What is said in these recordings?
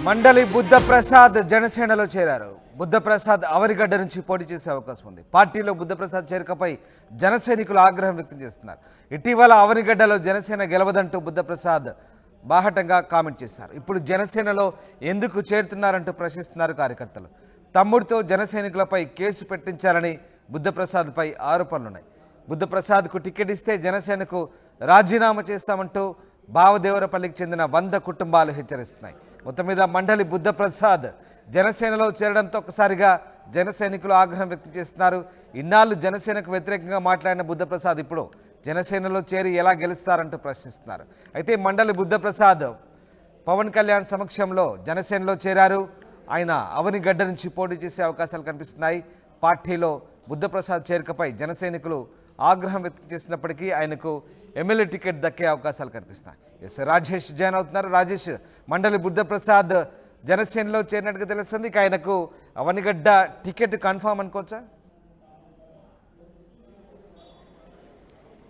మండలి బుద్ధప్రసాద్ జనసేనలో చేరారు. బుద్ధప్రసాద్ అవనిగడ్డ నుంచి పోటీ చేసే అవకాశం ఉంది. పార్టీలో బుద్ధప్రసాద్ చేరికపై జనసైనికులు ఆగ్రహం వ్యక్తం చేస్తున్నారు. ఇటీవల అవనిగడ్డలో జనసేన గెలవదంటూ బుద్ధప్రసాద్ బాహటంగా కామెంట్ చేశారు. ఇప్పుడు జనసేనలో ఎందుకు చేరుతున్నారంటూ ప్రశ్నిస్తున్నారు కార్యకర్తలు. తమ్ముడితో జనసైనికులపై కేసు పెట్టించారని బుద్ధప్రసాద్పై ఆరోపణలున్నాయి. బుద్ధప్రసాద్కు టికెట్ ఇస్తే జనసేనకు రాజీనామా చేస్తామంటూ బావదేవరపల్లికి చెందిన 100 కుటుంబాలు హెచ్చరిస్తున్నాయి. మొత్తం మీద మండలి బుద్ధప్రసాద్ జనసేనలో చేరడంతో ఒక్కసారిగా జనసైనికులు ఆగ్రహం వ్యక్తం చేస్తున్నారు. ఇన్నాళ్ళు జనసేనకు వ్యతిరేకంగా మాట్లాడిన బుద్ధప్రసాద్ ఇప్పుడు జనసేనలో చేరి ఎలా గెలుస్తారంటూ ప్రశ్నిస్తున్నారు. అయితే మండలి బుద్ధప్రసాద్ పవన్ కళ్యాణ్ సమక్షంలో జనసేనలో చేరారు. ఆయన అవనిగడ్డ నుంచి పోటీ చేసే అవకాశాలు కనిపిస్తున్నాయి. పార్టీలో బుద్ధప్రసాద్ చేరికపై జనసైనికులు ఆగ్రహం వ్యక్తం చేసినప్పటికీ ఆయనకు ఎమ్మెల్యే టికెట్ దక్కే అవకాశాలు కనిపిస్తున్నాయి. రాజేష్ జాయిన్ అవుతున్నారు. రాజేష్, మండలి బుద్ధప్రసాద్ జనసేనలో చేరినట్టుగా తెలుస్తుంది. ఇక ఆయనకు అవనిగడ్డ టికెట్ కన్ఫామ్ అనుకోవచ్చా?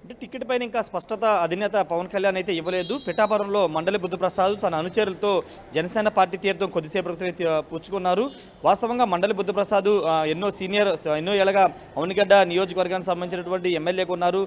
అంటే టికెట్ పైన ఇంకా స్పష్టత అధినేత పవన్ కళ్యాణ్ అయితే ఇవ్వలేదు. పిఠాపురంలో మండలి బుద్ధప్రసాద్ తన అనుచరులతో జనసేన పార్టీ తీర్థం కొద్దిసేపు క్రితమే పుచ్చుకున్నారు. వాస్తవంగా మండలి బుద్ధప్రసాద్ ఎన్నో ఏళ్ళగా అవనిగడ్డ నియోజకవర్గానికి సంబంధించినటువంటి ఎమ్మెల్యేగా ఉన్నారు.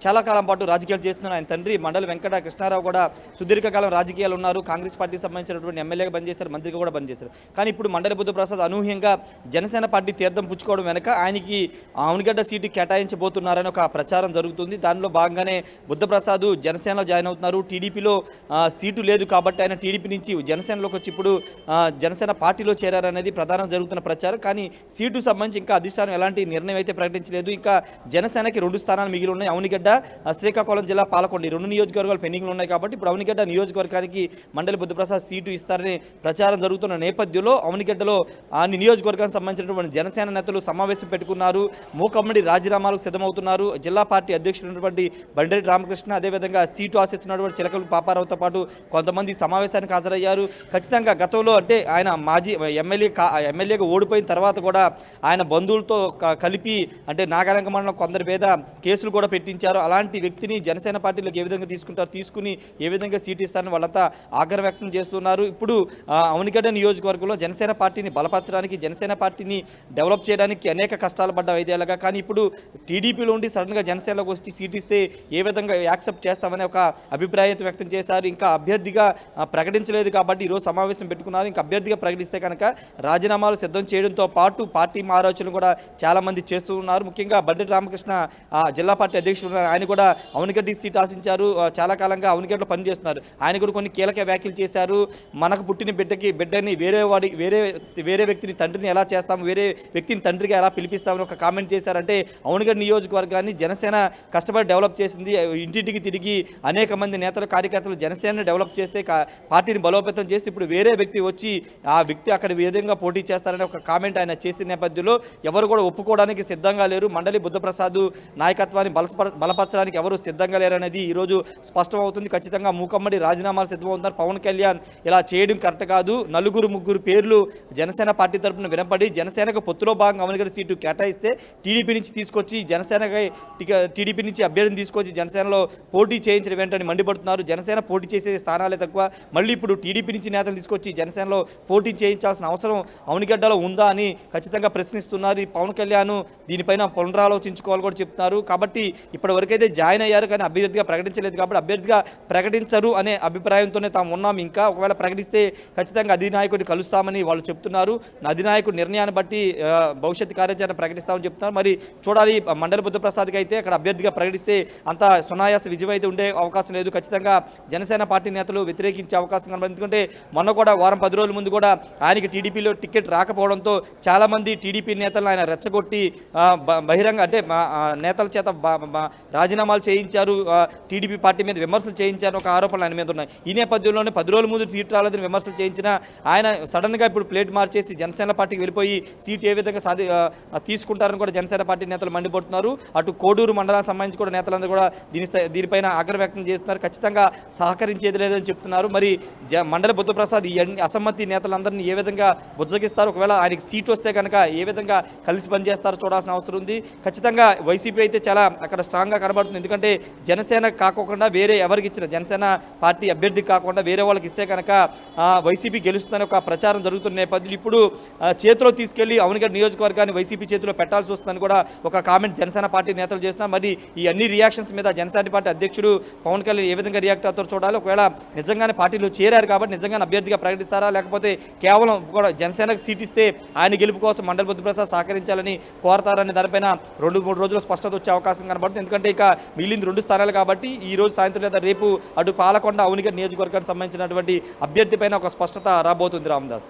చాలా కాలం పాటు రాజకీయాలు చేస్తున్నారు. ఆయన తండ్రి మండలి వెంకట కృష్ణారావు కూడా సుదీర్ఘకాలం రాజకీయాలు ఉన్నారు. కాంగ్రెస్ పార్టీకి సంబంధించినటువంటి ఎమ్మెల్యేగా పనిచేశారు, మంత్రిగా కూడా పనిచేశారు. కానీ ఇప్పుడు మండలి బుద్ధప్రసాద్ అనూహ్యంగా జనసేన పార్టీ తీర్థం పుచ్చుకోవడం వెనక ఆయనకి అవనిగడ్డ సీటు కేటాయించబోతున్నారని ఒక ప్రచారం జరుగుతుంది. దానిలో భాగంగానే బుద్ధప్రసాద్ జనసేనలో జాయిన్ అవుతున్నారు. టీడీపీలో సీటు లేదు కాబట్టి ఆయన టీడీపీ నుంచి జనసేనలోకి వచ్చి ఇప్పుడు జనసేన పార్టీలో చేరారనేది ప్రధానంగా జరుగుతున్న ప్రచారం. కానీ సీటు సంబంధించి ఇంకా అధిష్టానం ఎలాంటి నిర్ణయం అయితే ప్రకటించలేదు. ఇంకా జనసేనకి 2 స్థానాలు మిగిలి ఉన్నాయి. అవనిగడ్డ, శ్రీకాకుళం జిల్లా పాలకొండ, 2 నియోజకవర్గాలు పెండింగ్లు ఉన్నాయి కాబట్టి ఇప్పుడు అవనిగడ్డ నియోజకవర్గానికి మండలి బుద్ధప్రసాద్ సీటు ఇస్తారని ప్రచారం జరుగుతున్న నేపథ్యంలో అవనిగడ్డలో అన్ని నియోజకవర్గానికి సంబంధించినటువంటి జనసేన నేతలు సమావేశం పెట్టుకున్నారు. మూకమ్మడి రాజీనామాలకు సిద్ధమవుతున్నారు. జిల్లా పార్టీ అధ్యక్షుడు బండేటి రామకృష్ణ, అదేవిధంగా సీటు ఆశిస్తున్నటువంటి చిలకలు పాపారావుతో పాటు కొంతమంది సమావేశానికి హాజరయ్యారు. ఖచ్చితంగా గతంలో అంటే ఆయన మాజీ ఎమ్మెల్యేగా ఓడిపోయిన తర్వాత కూడా ఆయన బంధువులతో కలిపి అంటే నాగాలంక మండలం కొందరి మీద కేసులు కూడా పెట్టించారు. అలాంటి వ్యక్తిని జనసేన పార్టీలోకి ఏ విధంగా తీసుకుని ఏ విధంగా సీటు ఇస్తారని వాళ్ళంతా ఆగ్రహం వ్యక్తం చేస్తున్నారు. ఇప్పుడు అవనిగడ్డ నియోజకవర్గంలో జనసేన పార్టీని బలపరచడానికి, జనసేన పార్టీని డెవలప్ చేయడానికి అనేక కష్టాలు పడ్డ 5 ఏళ్ళగా. కానీ ఇప్పుడు టీడీపీలో ఉండి సడన్గా జనసేనలోకి వచ్చి సీట్ ఇస్తే ఏ విధంగా యాక్సెప్ట్ చేస్తామని ఒక అభిప్రాయం వ్యక్తం చేశారు. ఇంకా అభ్యర్థిగా ప్రకటించలేదు కాబట్టి ఈరోజు సమావేశం పెట్టుకున్నారు. ఇంకా అభ్యర్థిగా ప్రకటిస్తే కనుక రాజీనామాలు సిద్ధం చేయడంతో పాటు పార్టీ ఆలోచనలు కూడా చాలా మంది చేస్తూ ఉన్నారు. ముఖ్యంగా బండేటి రామకృష్ణ జిల్లా పార్టీ అధ్యక్షుడు ఉన్నారు. ఆయన కూడా అవనిగడ్డ సీట్ ఆశించారు. చాలా కాలంగా అవనిగడ్డలో పనిచేస్తున్నారు. ఆయన కూడా కొన్ని కీలక వ్యాఖ్యలు చేశారు. మనకు పుట్టిన బిడ్డని వేరే వ్యక్తిని తండ్రిని ఎలా చేస్తాము, వేరే వ్యక్తిని తండ్రిగా ఎలా పిలిపిస్తామని ఒక కామెంట్ చేశారంటే అవనిగడ్డ నియోజకవర్గాన్ని జనసేన కష్టపడి డెవలప్ చేసింది. ఇంటింటికి తిరిగి అనేక మంది నేతలు, కార్యకర్తలు జనసేనని డెవలప్ చేస్తే పార్టీని బలోపేతం చేస్తే ఇప్పుడు వేరే వ్యక్తి వచ్చి ఆ వ్యక్తి అక్కడ విధంగా పోటీ చేస్తారనే ఒక కామెంట్ ఆయన చేసిన నేపథ్యంలో ఎవరు కూడా ఒప్పుకోవడానికి సిద్ధంగా లేరు. మండలి బుద్ధప్రసాద్ నాయకత్వాన్ని బలపరచడానికి ఎవరు సిద్ధంగా లేరు అనేది ఈరోజు స్పష్టమవుతుంది. ఖచ్చితంగా మూకమ్మడి రాజీనామాలు సిద్ధమవుతున్నారు. పవన్ కళ్యాణ్ ఇలా చేయడం కరెక్ట్ కాదు. 4 పేర్లు జనసేన పార్టీ తరఫున వినపడి జనసేనకు పొత్తులో భాగంగా అవనిగడ్డ సీటు కేటాయిస్తే టీడీపీ నుంచి తీసుకొచ్చి టీడీపీ నుంచి అభ్యర్థిని తీసుకొచ్చి జనసేనలో పోటీ చేయించడం వెంటనే మండిపడుతున్నారు. జనసేన పోటీ చేసే స్థానాలే తక్కువ, మళ్ళీ ఇప్పుడు టీడీపీ నుంచి నేతలు తీసుకొచ్చి జనసేనలో పోటీ చేయించాల్సిన అవసరం అవనిగడ్డలో ఉందా అని ఖచ్చితంగా ప్రశ్నిస్తున్నారు. ఈ పవన్ కళ్యాణ్ దీనిపైన పునరాలోచించుకోవాలి కూడా చెప్తున్నారు. కాబట్టి ఇప్పటివరకైతే జాయిన్ అయ్యారు కానీ అభ్యర్థిగా ప్రకటించలేదు కాబట్టి అభ్యర్థిగా ప్రకటించరు అనే అభిప్రాయంతోనే తాము ఉన్నాం. ఇంకా ఒకవేళ ప్రకటిస్తే ఖచ్చితంగా అధినాయకుడిని కలుస్తామని వాళ్ళు చెప్తున్నారు. అధినాయకుడి నిర్ణయాన్ని బట్టి భవిష్యత్ కార్యాచరణ ప్రకటిస్తామని చెప్తున్నారు. మరి చూడాలి. మండలి బుద్ధప్రసాద్కి అయితే అక్కడ అభ్యర్థిగా ప్రకటిస్తే అంత సునాయాస విజయం అయితే ఉండే అవకాశం లేదు. ఖచ్చితంగా జనసేన పార్టీ నేతలు వ్యతిరేకించే అవకాశం కనబడింది. ఎందుకంటే మొన్న కూడా వారం 10 రోజుల ముందు కూడా ఆయనకి టీడీపీలో టికెట్ రాకపోవడంతో చాలామంది టీడీపీ నేతలను ఆయన రెచ్చగొట్టి బహిరంగ అంటే నేతల చేత రాజీనామాలు చేయించారు, టీడీపీ పార్టీ మీద విమర్శలు చేయించారు, ఒక ఆరోపణలు ఆయన మీద ఉన్నాయి. ఈ నేపథ్యంలోనే 10 రోజుల ముందు సీట్ రాలేదని విమర్శలు చేయించిన ఆయన సడన్గా ఇప్పుడు ప్లేట్ మార్చేసి జనసేన పార్టీకి వెళ్ళిపోయి సీట్ ఏ విధంగా తీసుకుంటారని కూడా జనసేన పార్టీ నేతలు మండిపడుతున్నారు. అటు కోడూరు మండలానికి సంబంధించి నుంచి కూడా నేతలందరూ కూడా దీనిపైన ఆగ్రహం వ్యక్తం చేస్తున్నారు. ఖచ్చితంగా సహకరించేది లేదని చెప్తున్నారు. మరి మండలి బుద్ధప్రసాద్ ఈ అసమ్మతి నేతలందరినీ ఏ విధంగా బుజ్జగిస్తారు, ఒకవేళ ఆయనకి సీట్ వస్తే కనుక ఏ విధంగా కలిసి పనిచేస్తారో చూడాల్సిన అవసరం ఉంది. ఖచ్చితంగా వైసీపీ అయితే చాలా అక్కడ స్ట్రాంగ్గా కనబడుతుంది. ఎందుకంటే జనసేన కాకుండా వేరే ఎవరికి ఇచ్చిన జనసేన పార్టీ అభ్యర్థికి కాకుండా వేరే వాళ్ళకి ఇస్తే కనుక వైసీపీ గెలుస్తుందని ఒక ప్రచారం జరుగుతున్న నేపథ్యంలో ఇప్పుడు చేతిలో తీసుకెళ్లి అవనిగడ్డ నియోజకవర్గాన్ని వైసీపీ చేతిలో పెట్టాల్సి వస్తుందని కూడా ఒక కామెంట్ జనసేన పార్టీ నేతలు చేస్తున్నారు. మరి ఈ అన్ని రియాక్షన్స్ మీద జనసేన పార్టీ అధ్యక్షుడు పవన్ కళ్యాణ్ ఏ విధంగా రియాక్ట్ అవుతారో చూడాలి. ఒకవేళ నిజంగానే పార్టీలో చేరారు కాబట్టి నిజంగానే అభ్యర్థిగా ప్రకటిస్తారా, లేకపోతే కేవలం కూడా జనసేనకు సీట్ ఇస్తే ఆయన గెలుపు కోసం మండలి బుద్ధప్రసాద్ సహకరించాలని కోరతారని దానిపైన 2-3 రోజులు స్పష్టత వచ్చే అవకాశం కనబడుతుంది. ఎందుకంటే ఇక మిగిలింది 2 స్థానాలు కాబట్టి ఈ రోజు సాయంత్రం లేదా రేపు అటు పాలకొండ అవనిగడ్డ నియోజకవర్గానికి సంబంధించినటువంటి అభ్యర్థి పైన ఒక స్పష్టత రాబోతుంది. Ramdas.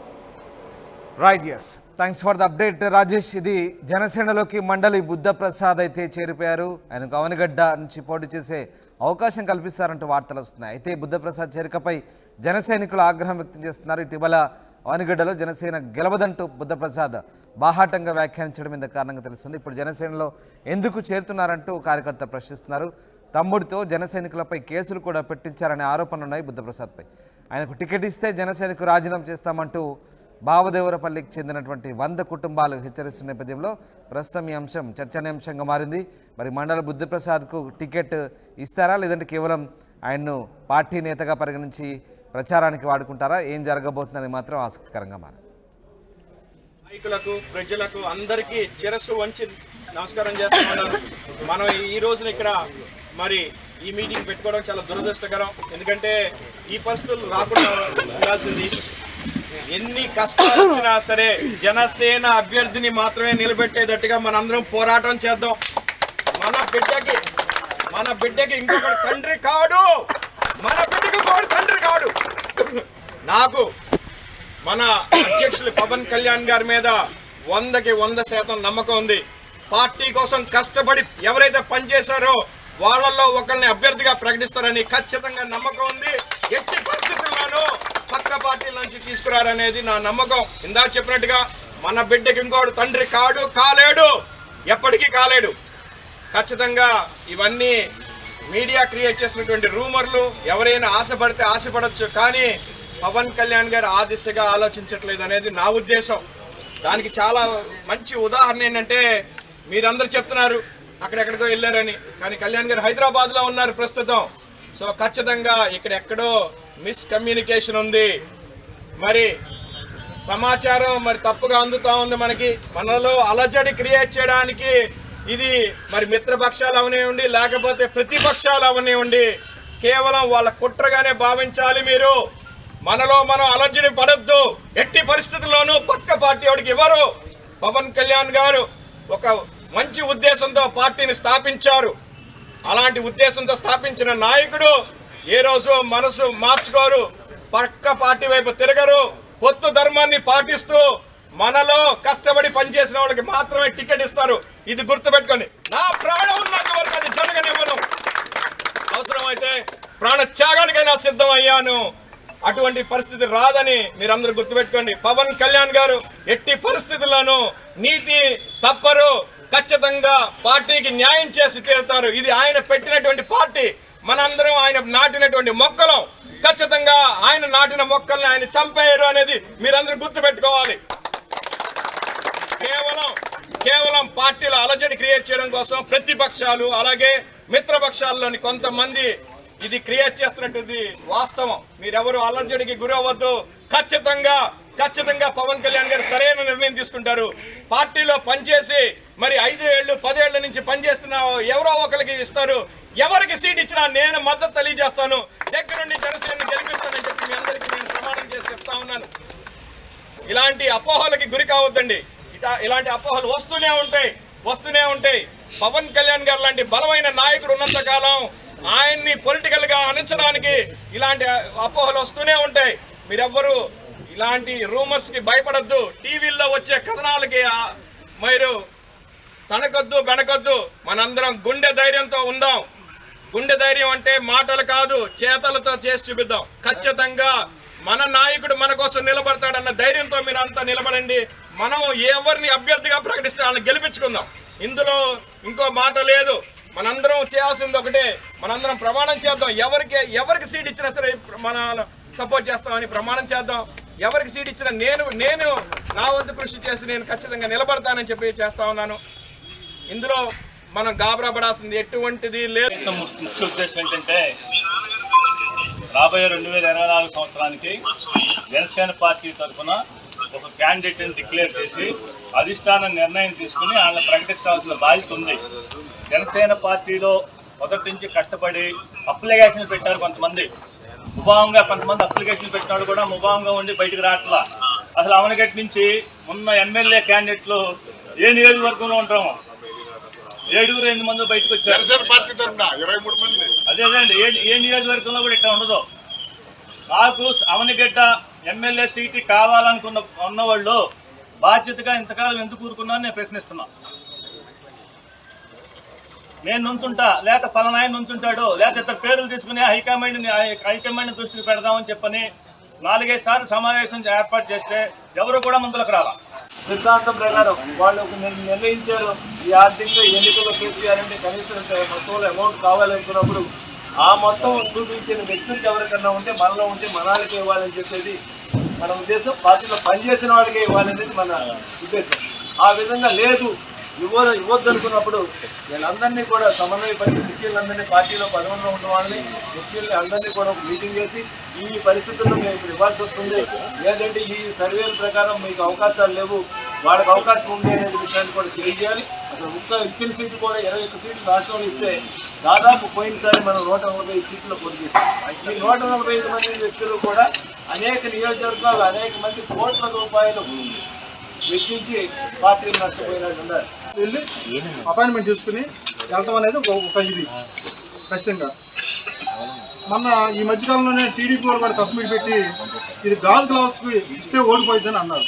Right, yes, thanks for the update Rajesh. ఇది జనసేనలోకి మండలి బుద్ధప్రసాద్ అయితే చేరిపోయారు. ఆయనకు అవనిగడ్డ నుంచి పోటీ చేసే అవకాశం కల్పిస్తారంటూ వార్తలు వస్తున్నాయి. అయితే బుద్ధప్రసాద్ చేరికపై జన సైనికులు ఆగ్రహం వ్యక్తం చేస్తున్నారు. ఇటీవల అవనిగడ్డలో జనసేన గెలవదంటూ బుద్ధప్రసాద్ బాహాటంగా వ్యాఖ్యానించడం ఇంత కారణంగా తెలుస్తుంది. ఇప్పుడు జనసేనలో ఎందుకు చేరుతున్నారంటూ కార్యకర్త ప్రశ్నిస్తున్నారు. తమ్ముడితో జనసైనికులపై కేసులు కూడా పెట్టించారనే ఆరోపణలు ఉన్నాయి బుద్ధప్రసాద్పై. ఆయనకు టికెట్ ఇస్తే జనసేనకు రాజీనామా చేస్తామంటూ బావదేవరపల్లికి చెందినటువంటి 100 కుటుంబాలు హెచ్చరిస్తున్న నేపథ్యంలో ప్రస్తుతం ఈ అంశం చర్చనీయాంశంగా మారింది. మరి మండల బుద్ధప్రసాద్కు టికెట్ ఇస్తారా, లేదంటే కేవలం ఆయన్ను పార్టీ నేతగా పరిగణించి ప్రచారానికి వాడుకుంటారా, ఏం జరగబోతుందని మాత్రం ఆసక్తికరంగా మారింది. నాయకులకు, ప్రజలకు అందరికీ శిరస్సు వంచి నమస్కారం చేస్తున్నాను. మనం ఈ రోజున ఇక్కడ మరి ఈ మీటింగ్ పెట్టుకోవడం చాలా దురదృష్టకరం. ఎందుకంటే ఈ పరిస్థితులు రాకుండా ఉండాల్సింది. ఎన్ని కష్టాలు వచ్చినా సరే జనసేన అభ్యర్థిని మాత్రమే నిలబెట్టేటట్టుగా మనందరం పోరాటం చేద్దాం. మన బిడ్డకి ఇంకొకటి తండ్రి కాడు, మన బిడ్డకి ఇంకొకటి తండ్రి కాడు. నాకు మన అధ్యక్షులు పవన్ కళ్యాణ్ గారి మీద 100కి 100% నమ్మకం ఉంది. పార్టీ కోసం కష్టపడి ఎవరైతే పనిచేశారో వాళ్ళల్లో ఒకరిని అభ్యర్థిగా ప్రకటిస్తారని ఖచ్చితంగా నమ్మకం ఉంది. ఎట్టి పరిస్థితుల్లోనూ పక్క పార్టీల నుంచి తీసుకురారనేది నా నమ్మకం. ఇందాక చెప్పినట్టుగా మన బిడ్డకి ఇంకోడు తండ్రి కాడు, కాలేడు, ఎప్పటికీ కాలేడు. ఖచ్చితంగా ఇవన్నీ మీడియా క్రియేట్ చేసినటువంటి రూమర్లు. ఎవరైనా ఆశపడితే ఆశపడచ్చు, కానీ పవన్ కళ్యాణ్ గారు ఆ దిశగా ఆలోచించట్లేదు అనేది నా ఉద్దేశం. దానికి చాలా మంచి ఉదాహరణ ఏంటంటే, మీరందరూ చెప్తున్నారు అక్కడెక్కడికో వెళ్ళారని, కానీ కళ్యాణ్ గారు హైదరాబాద్లో ఉన్నారు ప్రస్తుతం. సో ఖచ్చితంగా ఇక్కడెక్కడో మిస్కమ్యూనికేషన్ ఉంది. మరి సమాచారం మరి తప్పుగా అందుతూ ఉంది. మనలో అలజడి క్రియేట్ చేయడానికి ఇది మరి మిత్రపక్షాలు అవనివ్వండి, లేకపోతే ప్రతిపక్షాలు అవనివ్వండి, కేవలం వాళ్ళ కుట్రగానే భావించాలి. మీరు మనలో మనం అలజడి పడద్దు. ఎట్టి పరిస్థితుల్లోనూ పక్క పార్టీ వాడికి ఇవ్వరు. పవన్ కళ్యాణ్ గారు ఒక మంచి ఉద్దేశంతో పార్టీని స్థాపించారు. అలాంటి ఉద్దేశంతో స్థాపించిన నాయకుడు ఏ రోజు మనసు మార్చుకోరు, పక్క పార్టీ వైపు తిరగరు, పొత్తు ధర్మాన్ని పాటిస్తూ మనలో కష్టపడి పనిచేసిన వాళ్ళకి మాత్రమే టికెట్ ఇస్తారు. ఇది గుర్తుపెట్టుకోండి. నా ప్రాణం ఉన్నంత వరకు అది జరగనివ్వను. అవసరమైతే ప్రాణ త్యాగానికైనా సిద్ధం అయ్యాను. అటువంటి పరిస్థితి రాదని మీరందరూ గుర్తుపెట్టుకోండి. పవన్ కళ్యాణ్ గారు ఎట్టి పరిస్థితుల్లోనూ నీతి తప్పరు. ఖచ్చితంగా పార్టీకి న్యాయం చేసి తీరుతారు. ఇది ఆయన పెట్టినటువంటి పార్టీ. మనందరం ఆయన నాటినటువంటి మొక్కలు. ఖచ్చితంగా ఆయన నాటిన మొక్కల్ని ఆయన చంపేయరు అనేది మీరందరూ గుర్తుపెట్టుకోవాలి. కేవలం పార్టీలో అలజడి క్రియేట్ చేయడం కోసం ప్రతిపక్షాలు అలాగే మిత్రపక్షాల్లోని కొంతమంది ఇది క్రియేట్ చేస్తున్నట్టుది వాస్తవం. మీరెవరు అలజడికి గురవ్వద్దు. ఖచ్చితంగా పవన్ కళ్యాణ్ గారు సరైన నిర్ణయం తీసుకుంటారు. పార్టీలో పనిచేసి మరి 5 ఏళ్ళు 10 ఏళ్ల నుంచి పనిచేస్తున్న ఎవరో ఒకరికి ఇస్తారు. ఎవరికి సీట్ ఇచ్చినా నేను మద్దతు తెలియజేస్తాను. దగ్గరుండి జనసేనని గెలిపిస్తానని చెప్పి మీ అందరికీ నేను ప్రమాణం చేసి చెప్తా ఉన్నాను. ఇలాంటి అపోహలకి గురి కావద్దండి. ఇలాంటి అపోహలు వస్తూనే ఉంటాయి. పవన్ కళ్యాణ్ గారు లాంటి బలమైన నాయకుడు ఉన్నంత కాలం ఆయన్ని పొలిటికల్ గా అణచడానికి ఇలాంటి అపోహలు వస్తూనే ఉంటాయి. మీరెవ్వరూ ఇలాంటి రూమర్స్ కి భయపడద్దు. టీవీల్లో వచ్చే కథనాలకి మీరు తనకొద్దు బెనకొద్దు. మనందరం గుండె ధైర్యంతో ఉందాం. గుండె ధైర్యం అంటే మాటలు కాదు, చేతలతో చేసి చూపిద్దాం. ఖచ్చితంగా మన నాయకుడు మన కోసం నిలబడతాడన్న ధైర్యంతో మీరు అంతా నిలబడండి. మనం ఎవరిని అభ్యర్థిగా ప్రకటిస్తే వాళ్ళని గెలిపించుకుందాం. ఇందులో ఇంకో మాట లేదు. మనందరం చేయాల్సింది ఒకటే, మనందరం ప్రమాణం చేద్దాం. ఎవరికి సీట్ ఇచ్చినా సరే మన సపోర్ట్ చేస్తామని ప్రమాణం చేద్దాం. ఎవరికి సీట్ ఇచ్చినా నేను నా వంతు కృషి చేసి నేను ఖచ్చితంగా నిలబడతానని చెప్పి చేస్తా ఉన్నాను. ఇందులో మనం గాబరా పడాల్సింది ఎటువంటిది లేదు. ముఖ్య ఉద్దేశం ఏంటంటే రాబోయే 2024 సంవత్సరానికి జనసేన పార్టీ తరఫున ఒక క్యాండిడేట్ని డిక్లేర్ చేసి అధిష్టానం నిర్ణయం తీసుకుని వాళ్ళని ప్రకటించాల్సిన బాధ్యత ఉంది. జనసేన పార్టీలో మొదటి నుంచి కష్టపడి అప్లికేషన్ పెట్టారు కొంతమంది, ముభావంగా కొంతమంది అప్లికేషన్ పెట్టినాడు కూడా ముభావంగా ఉండి బయటకు రావట్లా. అసలు అవనగట్టి నుంచి ఉన్న ఎమ్మెల్యే క్యాండిడేట్లు ఏ నియోజకవర్గంలో ఉంటాము 7-8 మంది బయటకు వచ్చారు. అదేనండి, ఏ నియోజకవర్గంలో కూడా ఇట్లా ఉండదు. నాకు అవనిగడ్డ ఎమ్మెల్యే సీటు కావాలనుకున్న ఉన్నవాళ్ళు బాధ్యతగా ఇంతకాలం ఎందుకు కూరుకున్నా నేను ప్రశ్నిస్తున్నా. నేను నుంచుంటా, లేక పలానాయన నుంచుంటాడు, లేక ఇతర పేర్లు తీసుకుని హైకమాండ్ దృష్టికి పెడదామని చెప్పని 4-5 సార్లు సమావేశం ఏర్పాటు చేస్తే ఎవరు కూడా ముందులకు రాలా. సిద్ధాంతం ప్రకారం వాళ్ళు నిర్ణయించారు ఈ ఆర్థిక ఎన్నికల్లో కేసీఆర్ అంటే కనీసం మొత్తంలో అమౌంట్ కావాలనుకున్నప్పుడు ఆ మొత్తం చూపించిన వ్యక్తులకి ఎవరికన్నా ఉంటే మనలో ఉంటే మనాలకే ఇవ్వాలని చెప్పేది మన ఉద్దేశం. పార్టీలో పనిచేసిన వాళ్ళకే ఇవ్వాలనేది మన ఉద్దేశం. ఆ విధంగా లేదు ఇవ్వద్దు అనుకున్నప్పుడు వీళ్ళందరినీ కూడా సమన్వయపరిచి ముఖ్యులందరినీ పార్టీలో పదవుల్లో ఉన్న వాళ్ళని ముఖ్యుల్ని అందరినీ కూడా ఒక మీటింగ్ చేసి ఈ పరిస్థితుల్లో మేము ఇప్పుడు ఇవ్వాల్సి వస్తుంది, లేదంటే ఈ సర్వేల ప్రకారం మీకు అవకాశాలు లేవు, వాళ్ళకి అవకాశం ఉంది అనేది విషయాన్ని కూడా తెలియజేయాలి. అసలు ఇచ్చిన సీట్లు కూడా 21 సీట్లు రాష్ట్రంలో ఇస్తే దాదాపు పోయినసారి మనం 145 సీట్లు పోటీ చేశాం. ఈ 145 మంది వ్యక్తులు కూడా అనేక నియోజకవర్గాలు అనేక మంది కోట్ల రూపాయలు వెచ్చించి పార్టీలు నష్టపోయినట్టు ఉన్నారు. వెళ్ళి అపాయింట్మెంట్ చేసుకుని వెళ్ళటం అనేది ఒక ఇది ఖచ్చితంగా. మొన్న ఈ మధ్యకాలంలోనే టీడీపీ వాళ్ళు కూడా ప్రెస్ మీట్ పెట్టి ఇది గాజు గ్లాస్కి ఇస్తే ఓడిపోయిందని అన్నారు.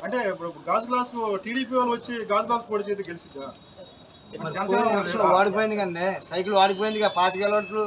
అంటే ఇప్పుడు గాజు గ్లాస్ టీడీపీ వాళ్ళు వచ్చి గాజు గ్లాస్ పోటీ చేస్తే గెలిచిద్దా? వాడిపోయింది కానీ సైకిల్ వాడిపోయింది 25 కిలోమీటర్లు